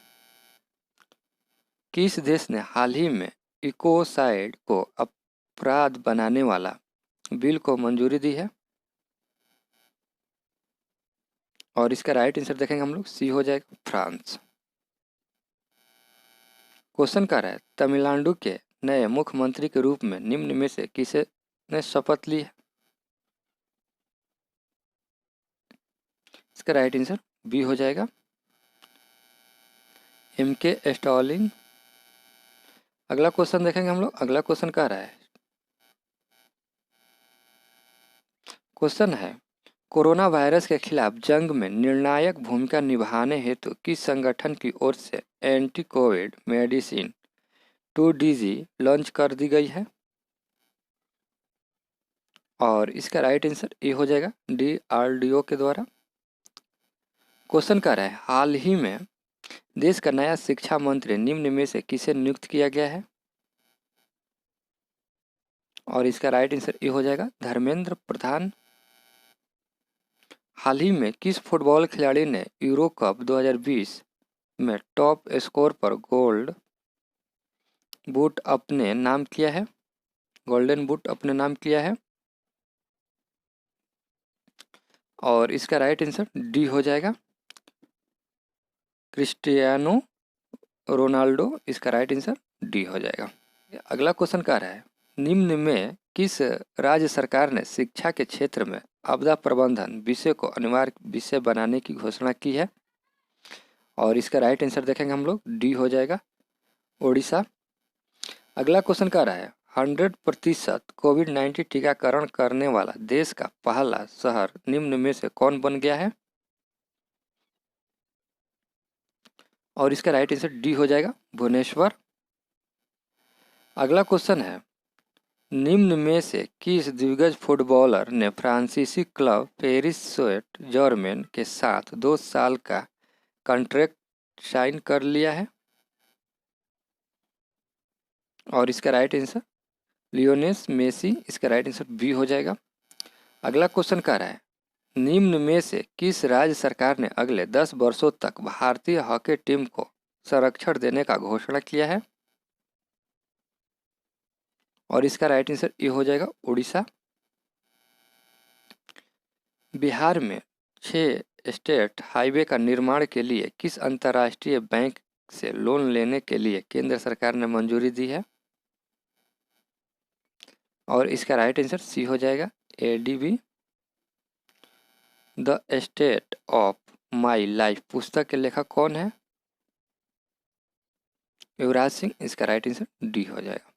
किस देश ने हाल ही में इकोसाइड को अपराध बनाने वाला बिल को मंजूरी दी है? और इसका राइट आंसर देखेंगे हम लोग, सी हो जाएगा, फ्रांस। क्वेश्चन क्या है, तमिलनाडु के नए मुख्यमंत्री के रूप में निम्न में से किसे ने शपथ ली है? इसका राइट आंसर बी हो जाएगा, MK स्टालिन। अगला क्वेश्चन देखेंगे हम लोग। अगला क्वेश्चन क्या रहा है, क्वेश्चन है, कोरोना वायरस के खिलाफ जंग में निर्णायक भूमिका निभाने हेतु किस संगठन की ओर से anti Covid medicine 2DG launch कर दी गई है? और इसका राइट आंसर ए हो जाएगा, DRDO के द्वारा। क्वेश्चन क्या है, हाल ही में देश का नया शिक्षा मंत्री निम्न में से किसे नियुक्त किया गया है? और इसका राइट आंसर ए हो जाएगा, धर्मेंद्र प्रधान। हाल ही में किस फुटबॉल खिलाड़ी ने यूरो कप 2020 में टॉप स्कोर पर गोल्ड बूट अपने नाम किया है? गोल्डन बूट अपने नाम किया है। और इसका राइट आंसर डी हो जाएगा, क्रिस्टियानो रोनाल्डो। इसका राइट आंसर डी हो जाएगा। अगला क्वेश्चन क्या रहा है, निम्न में किस राज्य सरकार ने शिक्षा के क्षेत्र में आपदा प्रबंधन विषय को अनिवार्य विषय बनाने की घोषणा की है? और इसका राइट आंसर देखेंगे हम लोग, डी हो जाएगा, ओडिशा। अगला क्वेश्चन कह रहा है 100% कोविड-19 टीकाकरण करने वाला देश का पहला शहर निम्न में से कौन बन गया है? और इसका राइट आंसर डी हो जाएगा, भुवनेश्वर। अगला क्वेश्चन है निम्न में से किस दिग्गज फुटबॉलर ने फ्रांसीसी क्लब पेरिस सेंट जर्मेन के साथ 2 साल का कॉन्ट्रैक्ट साइन कर लिया है? और इसका राइट आंसर लियोनेल मेसी। इसका राइट आंसर बी हो जाएगा। अगला क्वेश्चन कह रहा है निम्न में से किस राज्य सरकार ने अगले 10 वर्षों तक भारतीय हॉकी टीम को संरक्षण देने का घोषणा किया है? और इसका राइट आंसर ये हो जाएगा, उड़ीसा। बिहार में 6 स्टेट हाईवे का निर्माण के लिए किस अंतर्राष्ट्रीय बैंक से लोन लेने के लिए केंद्र सरकार ने मंजूरी दी है? और इसका राइट आंसर सी हो जाएगा, ADB. The state of my life पुस्तक के लेखक कौन है? युवराज सिंह। इसका राइट आंसर डी हो जाएगा।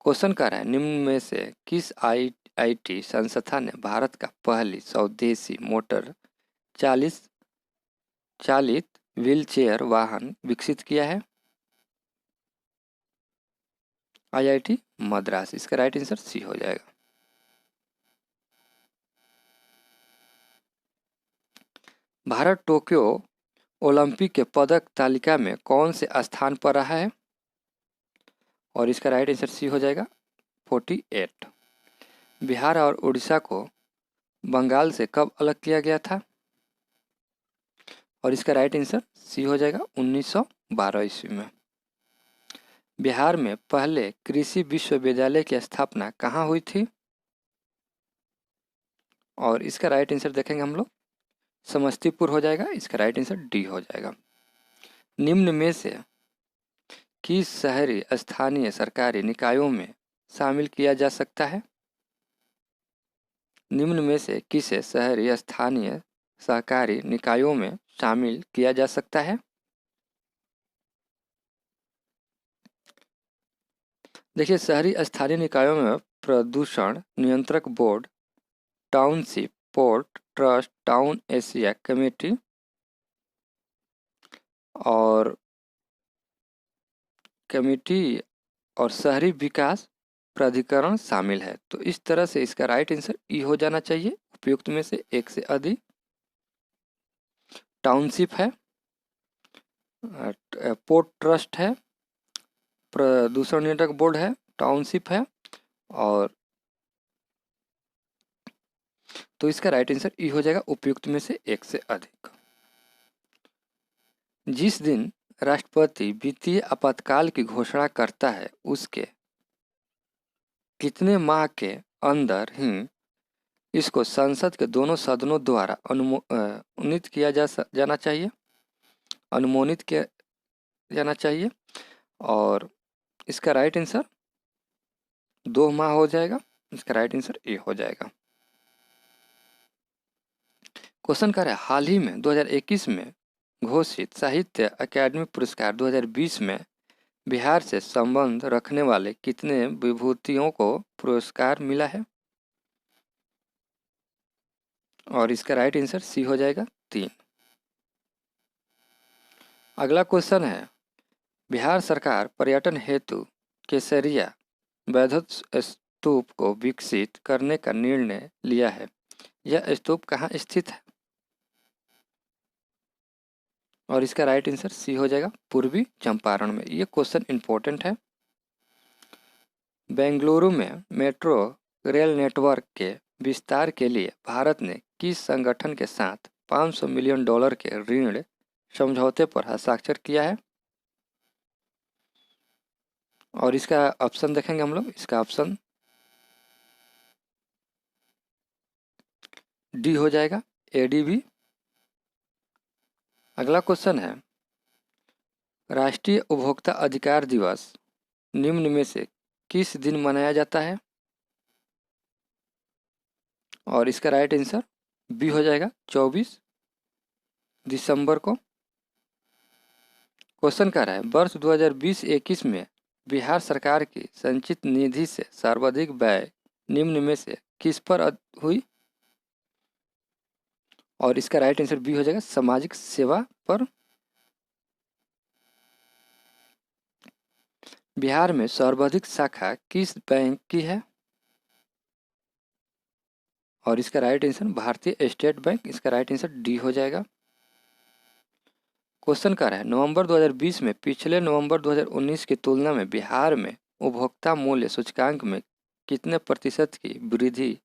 क्वेश्चन कर रहा है निम्न में से किस आईटी संस्था ने भारत का पहली स्वदेशी मोटर चालित व्हीलचेयर वाहन विकसित किया है? आईआईटी मद्रास। इसका राइट आंसर सी हो जाएगा। भारत टोक्यो ओलंपिक के पदक तालिका में कौन से स्थान पर रहा है? और इसका राइट आंसर सी हो जाएगा, 48। बिहार और उड़ीसा को बंगाल से कब अलग किया गया था? और इसका राइट आंसर सी हो जाएगा, 1912 ईस्वी में। बिहार में पहले कृषि विश्वविद्यालय की स्थापना कहाँ हुई थी? और इसका राइट आंसर देखेंगे हम लोग, समस्तीपुर हो जाएगा। इसका राइट आंसर डी हो जाएगा। निम्न में से किस शहरी स्थानीय सरकारी निकायों में शामिल किया जा सकता है? निम्न में से किसे शहरी स्थानीय सहकारी निकायों में शामिल किया जा सकता है? देखिए, शहरी स्थानीय निकायों में प्रदूषण नियंत्रक board, township, port trust, town Asia committee और शहरी विकास प्राधिकरण शामिल है। तो इस तरह से इसका राइट आंसर ई हो जाना चाहिए, उपयुक्त में से एक से अधिक। टाउनशिप है, पोर्ट ट्रस्ट है, प्रदूषण नियंत्रक बोर्ड है, टाउनशिप है, और तो इसका राइट आंसर ई हो जाएगा, उपयुक्त में से एक से अधिक। जिस दिन राष्ट्रपति वित्तीय आपातकाल की घोषणा करता है उसके कितने माह के अंदर ही इसको संसद के दोनों सदनों द्वारा अनुमोदित किया जाना चाहिए, अनुमोदित किया जाना चाहिए। और इसका राइट आंसर 2 माह हो जाएगा। इसका राइट आंसर ए हो जाएगा। क्वेश्चन कर रहा है हाल ही में 2021 में घोषित साहित्य अकादमी पुरस्कार 2020 में बिहार से संबंध रखने वाले कितने विभूतियों को पुरस्कार मिला है? और इसका राइट आंसर सी हो जाएगा, 3। अगला क्वेश्चन है बिहार सरकार पर्यटन हेतु केसरिया वैद्युत स्तूप को विकसित करने का निर्णय लिया है। यह स्तूप कहाँ स्थित है? और इसका राइट आंसर सी हो जाएगा, पूर्वी चंपारण में। ये क्वेश्चन इंपॉर्टेंट है। बेंगलुरु में मेट्रो रेल नेटवर्क के विस्तार के लिए भारत ने किस संगठन के साथ $500 मिलियन के ऋण समझौते पर हस्ताक्षर किया है? और इसका ऑप्शन देखेंगे हम लोग। इसका ऑप्शन डी हो जाएगा, एडीबी। अगला क्वेश्चन है राष्ट्रीय उपभोक्ता अधिकार दिवस निम्न में से किस दिन मनाया जाता है? और इसका राइट आंसर बी हो जाएगा 24 दिसंबर को। क्वेश्चन कह रहा है वर्ष 2020-21 में बिहार सरकार की संचित निधि से सर्वाधिक व्यय निम्न में से किस पर हुई? और इसका राइट आंसर बी हो जाएगा सामाजिक सेवा पर। बिहार में सर्वाधिक शाखा किस बैंक की है? और इसका राइट आंसर भारतीय स्टेट बैंक। इसका राइट आंसर डी हो जाएगा। क्वेश्चन कर रहा है नवंबर 2020 में पिछले नवंबर 2019 की तुलना में बिहार में उपभोक्ता मूल्य सूचकांक में कितने प्रतिशत की वृद्धि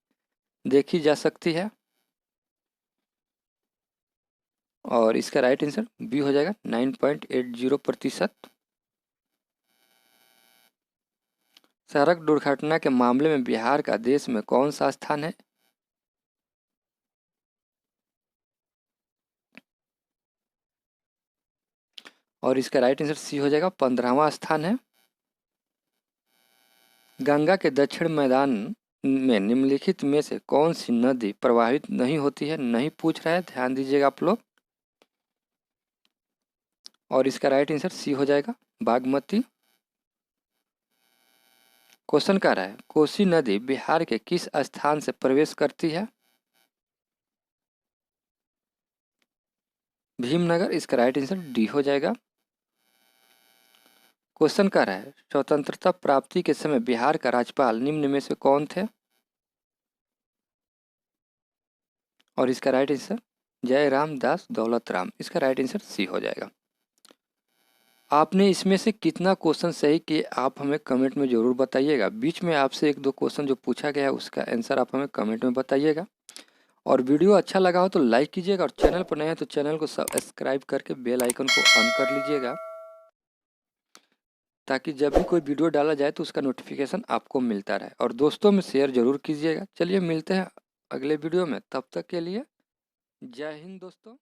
देखी जा सकती है? और इसका राइट आंसर बी हो जाएगा 9.80%। सड़क दुर्घटना के मामले में बिहार का देश में कौन सा स्थान है? और इसका राइट आंसर सी हो जाएगा 15वां स्थान है। गंगा के दक्षिण मैदान में निम्नलिखित में से कौन सी नदी प्रवाहित नहीं होती है? नहीं पूछ रहा है, ध्यान दीजिएगा आप लोग। और इसका राइट आंसर सी हो जाएगा बागमती। क्वेश्चन कह रहा है कोसी नदी बिहार के किस स्थान से प्रवेश करती है? भीमनगर। इसका राइट आंसर डी हो जाएगा। क्वेश्चन कह रहा है स्वतंत्रता प्राप्ति के समय बिहार का राज्यपाल निम्न में से कौन थे? और इसका राइट आंसर जयराम दास दौलत राम। इसका राइट आंसर सी हो जाएगा। आपने इसमें से कितना क्वेश्चन सही किए आप हमें कमेंट में ज़रूर बताइएगा। बीच में आपसे एक दो क्वेश्चन जो पूछा गया है उसका आंसर आप हमें कमेंट में बताइएगा। और वीडियो अच्छा लगा हो तो लाइक कीजिएगा और चैनल पर नए हैं तो चैनल को सब्सक्राइब करके बेल आइकन को ऑन कर लीजिएगा, ताकि जब भी कोई वीडियो डाला जाए तो उसका नोटिफिकेशन आपको मिलता रहे। और दोस्तों में शेयर ज़रूर कीजिएगा। चलिए मिलते हैं अगले वीडियो में, तब तक के लिए जय हिंद दोस्तों।